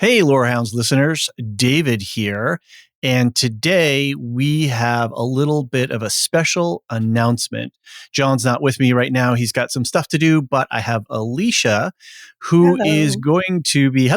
Hey, Lorehounds listeners, David here. And today we have a little bit of a special announcement. John's not with me right now. He's got some stuff to do, but I have Elysia who is going to be,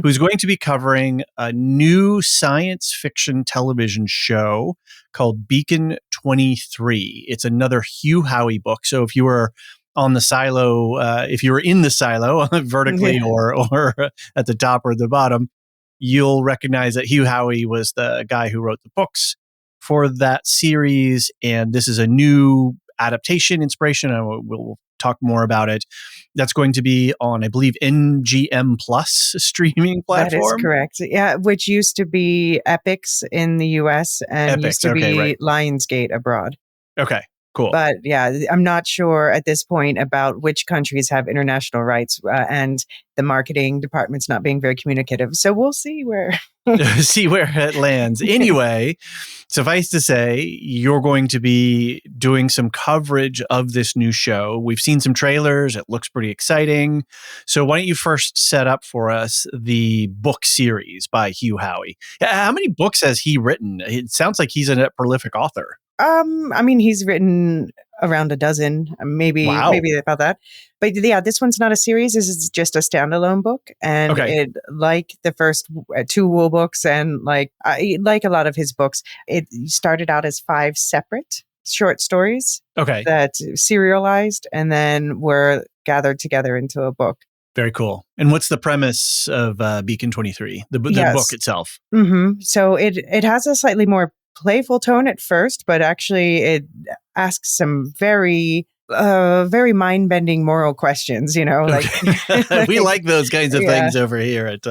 who's going to be covering a new science fiction television show called Beacon 23. It's another Hugh Howie book. So if you were on the silo, if you were in the silo vertically or at the top or the bottom, you'll recognize that Hugh Howie was the guy who wrote the books for that series. And this is a new adaptation inspiration. And we'll talk more about it. That's going to be on, I believe, NGM Plus streaming platform. That is correct. Yeah, which used to be Epix in the US and used to be Lionsgate abroad. Okay. Cool. But yeah, I'm not sure at this point about which countries have international rights and the marketing department's not being very communicative. So we'll see where it lands. Anyway, suffice to say, you're going to be doing some coverage of this new show. We've seen some trailers. It looks pretty exciting. So why don't you first set up for us the book series by Hugh Howie? How many books has he written? It sounds like he's a prolific author. I mean, he's written around a dozen, maybe about that. But yeah, this one's not a series. This is just a standalone book. And it, like the first two Wool books and like a lot of his books, it started out as 5 separate short stories that serialized and then were gathered together into a book. Very cool. And what's the premise of Beacon 23, the book itself? Mm-hmm. So it has a slightly more playful tone at first, but actually it asks some very mind-bending moral questions, you know, we like those kinds of things over here at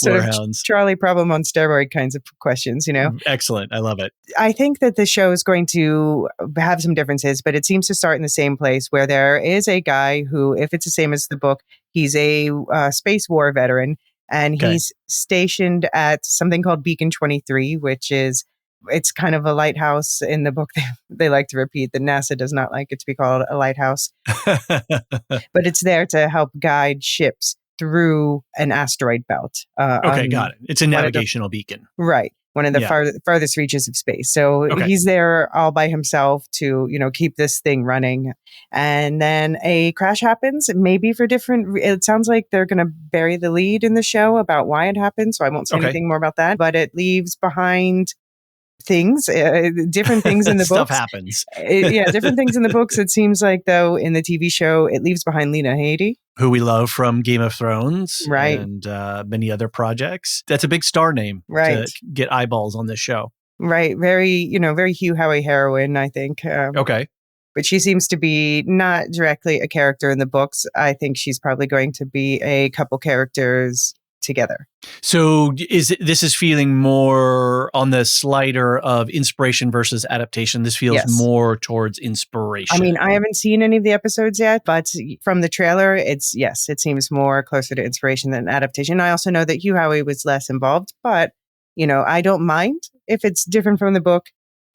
Lorehounds. Charlie Problem on steroid kinds of questions, you know. Excellent. I love it. I think that the show is going to have some differences, but it seems to start in the same place where there is a guy who, if it's the same as the book, he's a space war veteran, and he's stationed at something called Beacon 23, which is it's kind of a lighthouse. In the book. They like to repeat that NASA does not like it to be called a lighthouse, but it's there to help guide ships through an asteroid belt. Got it. It's a navigational beacon. Right. One of the farthest reaches of space. So he's there all by himself to, you know, keep this thing running. And then a crash happens, maybe for different, it sounds like they're going to bury the lead in the show about why it happened. So I won't say anything more about that, but it leaves behind things, different things in the books. Stuff happens. Different things in the books. It seems like, though, in the TV show, it leaves behind Lena Headey, who we love from Game of Thrones, right, and many other projects. That's a big star name, right, to get eyeballs on this show. Right, very Hugh Howie heroine, I think. But she seems to be not directly a character in the books. I think she's probably going to be a couple characters together. So this is feeling more on the slider of inspiration versus adaptation. This feels more towards inspiration. I mean, I haven't seen any of the episodes yet, but from the trailer, it seems more closer to inspiration than adaptation. I also know that Hugh Howie was less involved, but, you know, I don't mind if it's different from the book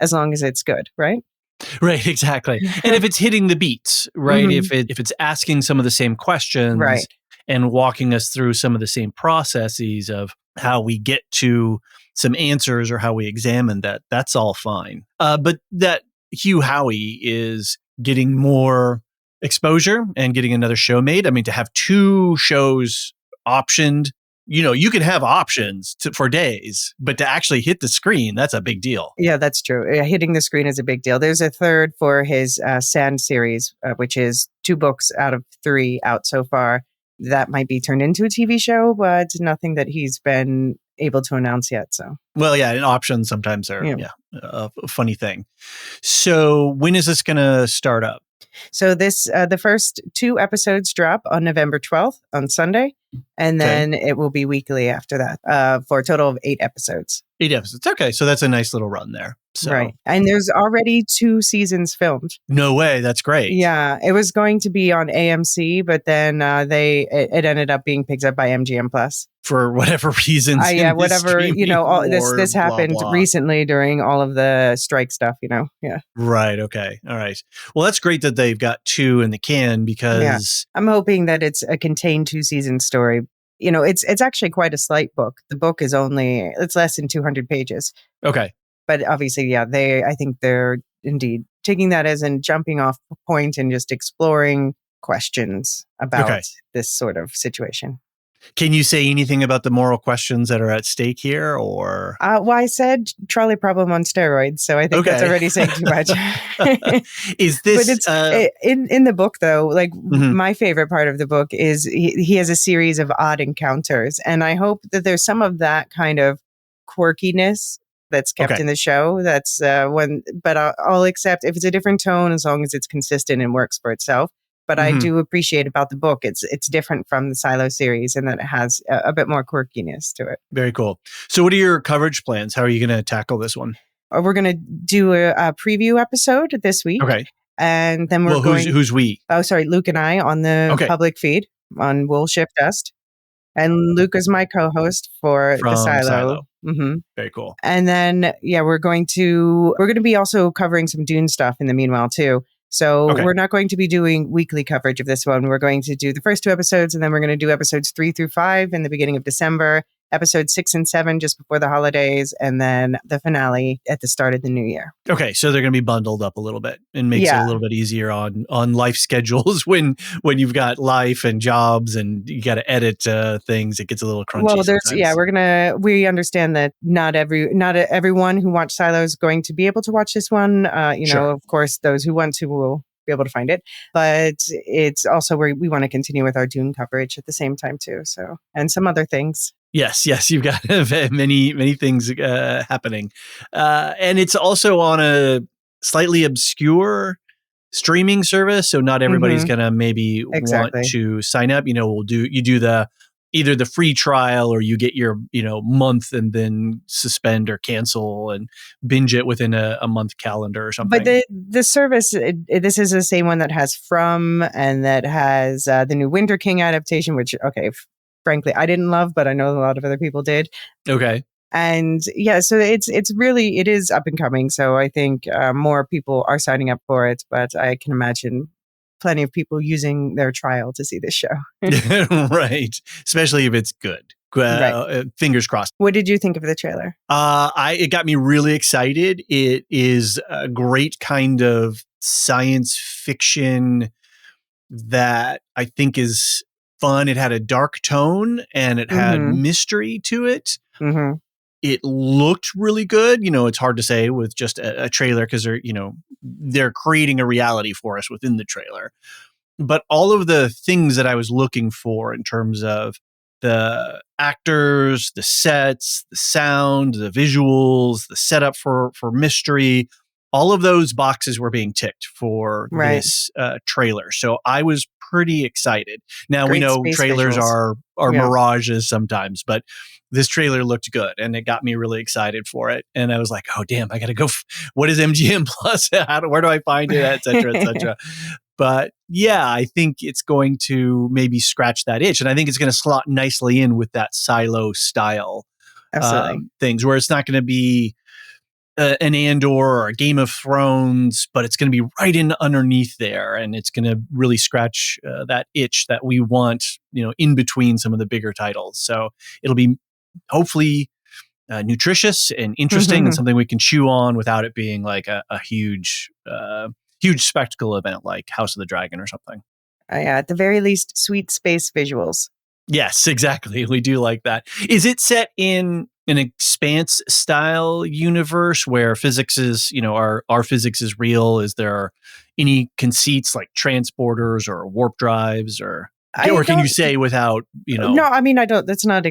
as long as it's good, right? Right, exactly. And if it's hitting the beats, right? Mm-hmm. If it's asking some of the same questions, right, and walking us through some of the same processes of how we get to some answers or how we examine that, that's all fine. But that Hugh Howie is getting more exposure and getting another show made. I mean, to have 2 shows optioned, you know, you can have options for days, but to actually hit the screen, that's a big deal. Yeah, that's true. Hitting the screen is a big deal. There's a third for his Sand series, which is 2 books out of 3 out so far. That might be turned into a TV show, but nothing that he's been able to announce yet. So, well, yeah, and options sometimes are a funny thing. So when is this going to start up? So this, the first 2 episodes drop on November 12th on Sunday, and then it will be weekly after that for a total of 8 episodes. 8 episodes. Okay, so that's a nice little run there. So. Right. And there's already 2 seasons filmed. No way. That's great. Yeah. It was going to be on AMC, but then it ended up being picked up by MGM Plus. For whatever reasons. Whatever, you know, this happened recently during all of the strike stuff, you know. Yeah. Right. Okay. All right. Well, that's great that they've got 2 in the can because... I'm hoping that it's a contained 2-season story. it's actually quite a slight book. The book is it's less than 200 pages. Okay. But obviously, I think they're indeed taking that as a jumping off point and just exploring questions about this sort of situation. Can you say anything about the moral questions that are at stake here, or? Well, I said trolley problem on steroids, so I think that's already saying too much. Is this? But it's in the book, though. Like my favorite part of the book is he has a series of odd encounters, and I hope that there's some of that kind of quirkiness that's kept in the show. That's but I'll accept if it's a different tone as long as it's consistent and works for itself. But I do appreciate about the book, it's different from the Silo series in that it has a bit more quirkiness to it. Very cool. So what are your coverage plans? How are you going to tackle this one? We're going to do a preview episode this week. Okay. And then who's we? Oh, sorry, Luke and I on the public feed on We'll Shift Dust. And Luke is my co-host for the Silo. Mm-hmm. Very cool. And then, we're going to be also covering some Dune stuff in the meanwhile, too. So we're not going to be doing weekly coverage of this one. We're going to do the first 2 episodes, and then we're going to do episodes 3 through 5 in the beginning of December, episodes 6 and 7 just before the holidays, and then the finale at the start of the new year. Okay, so they're going to be bundled up a little bit and makes it a little bit easier on life schedules when you've got life and jobs and you got to edit things. It gets a little crunchy. Well, we understand that not everyone who watched Silo is going to be able to watch this one. Of course, those who want to will be able to find it, but it's also where we want to continue with our Dune coverage at the same time too. So, and some other things. Yes, you've got many things happening. And it's also on a slightly obscure streaming service, so not everybody's going to maybe want to sign up. You do either the free trial or you get your month and then suspend or cancel and binge it within a month calendar or something. But the service, this is the same one that has From and that has the new Winter King adaptation, which frankly, I didn't love, but I know a lot of other people did. Okay. And so it is up and coming. So I think more people are signing up for it, but I can imagine plenty of people using their trial to see this show. Right. Especially if it's good. Fingers crossed. What did you think of the trailer? It got me really excited. It is a great kind of science fiction that I think is fun. It had a dark tone and it had mystery to it. Mm-hmm. It looked really good. It's hard to say with just a trailer because they're creating a reality for us within the trailer. But all of the things that I was looking for in terms of the actors, the sets, the sound, the visuals, the setup for mystery, all of those boxes were being ticked for this trailer. So I was pretty excited. Now we know trailers are mirages sometimes, but this trailer looked good and it got me really excited for it. And I was like, oh, damn, I got to go. What is MGM Plus? Where do I find it? Et cetera, et cetera. But I think it's going to maybe scratch that itch. And I think it's going to slot nicely in with that Silo style things where it's not going to be an Andor or a Game of Thrones, but it's going to be right in underneath there, and it's going to really scratch that itch that we want, in between some of the bigger titles. So it'll be hopefully nutritious and interesting, and something we can chew on without it being like a huge spectacle event like House of the Dragon or something. At the very least, sweet space visuals. Yes, exactly. We do like that. Is it set in an Expanse style universe where physics is, our physics is real? Is there any conceits like transporters or warp drives or can you say without, No, I mean, I don't, that's not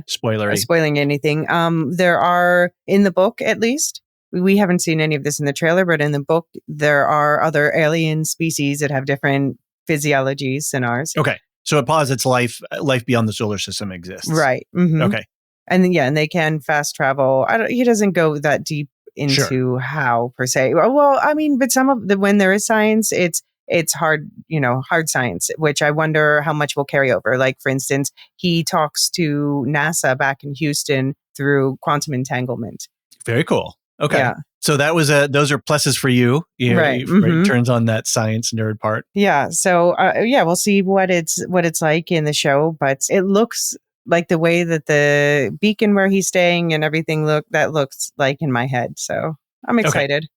spoiling anything. There are, in the book at least, we haven't seen any of this in the trailer, but in the book, there are other alien species that have different physiologies than ours. Okay. So it posits life beyond the solar system exists. Right. Mm-hmm. Okay. And and they can fast travel. He doesn't go that deep into how per se. Well, I mean, but some of when there is science, it's hard, hard science, which I wonder how much will carry over. Like, for instance, he talks to NASA back in Houston through quantum entanglement. Very cool. Okay. Yeah. So those are pluses for you. Right. It turns on that science nerd part. Yeah. So we'll see what it's like in the show, but it looks like the way that the beacon where he's staying and everything looks like in my head. So I'm excited. Okay.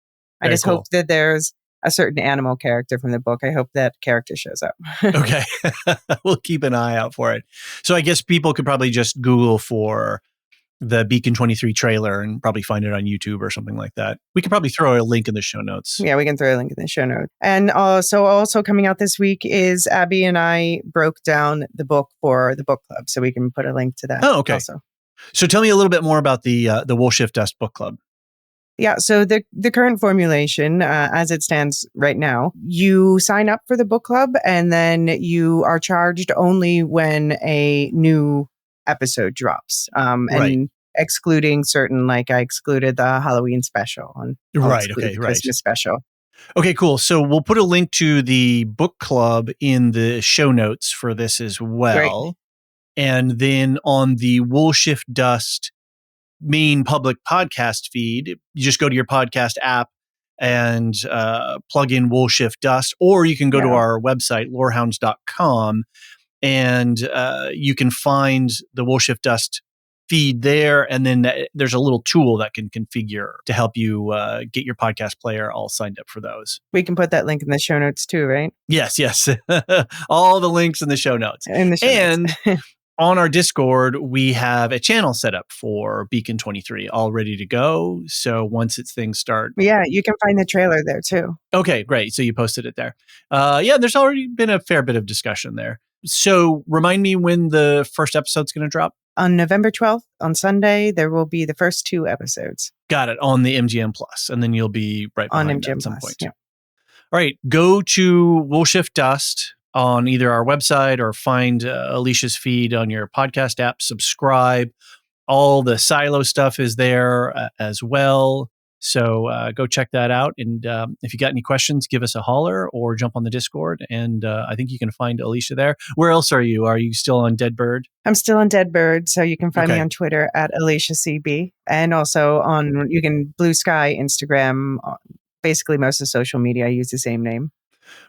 I just hope that there's a certain animal character from the book. I hope that character shows up. Okay. We'll keep an eye out for it. So I guess people could probably just Google for the Beacon 23 trailer and probably find it on YouTube or something like that. We could probably throw a link in the show notes. Yeah, we can throw a link in the show notes. And also coming out this week is Abby and I broke down the book for the book club. So we can put a link to that. Oh, okay. Also. So tell me a little bit more about the Wool Shift Dust book club. Yeah, so the current formulation, as it stands right now, you sign up for the book club and then you are charged only when a new episode drops. And excluding certain, like I excluded the Halloween special and the Christmas special. Okay, cool. So we'll put a link to the book club in the show notes for this as well. Great. And then on the Wool Shift Dust main public podcast feed, you just go to your podcast app and plug in Wool Shift Dust, or you can go to our website, lorehounds.com, and you can find the Wool Shift Dust feed there. And then there's a little tool that can configure to help you get your podcast player all signed up for those. We can put that link in the show notes too, right? Yes. All the links in the show notes. On our Discord, we have a channel set up for Beacon 23 all ready to go. So once things start. Yeah, you can find the trailer there too. Okay, great. So you posted it there. There's already been a fair bit of discussion there. So remind me when the first episode's going to drop. On November 12th, on Sunday, there will be the first 2 episodes. Got it. On the MGM Plus. And then you'll be right behind on MGM at some Plus, point. Yeah. All right. Go to Wool Shift Dust on either our website or find Alicia's feed on your podcast app. Subscribe. All the Silo stuff is there as well. So go check that out. And if you got any questions, give us a holler or jump on the Discord. And I think you can find Elysia there. Where else are you? Are you still on Deadbird? I'm still on Deadbird. So you can find me on Twitter at ElysiaCB. And also you can Blue Sky, Instagram, basically most of social media. I use the same name.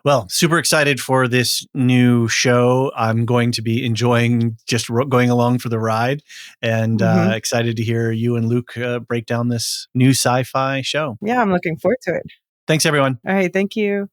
Well, super excited for this new show. I'm going to be enjoying just going along for the ride and excited to hear you and Luke break down this new sci-fi show. Yeah, I'm looking forward to it. Thanks, everyone. All right. Thank you.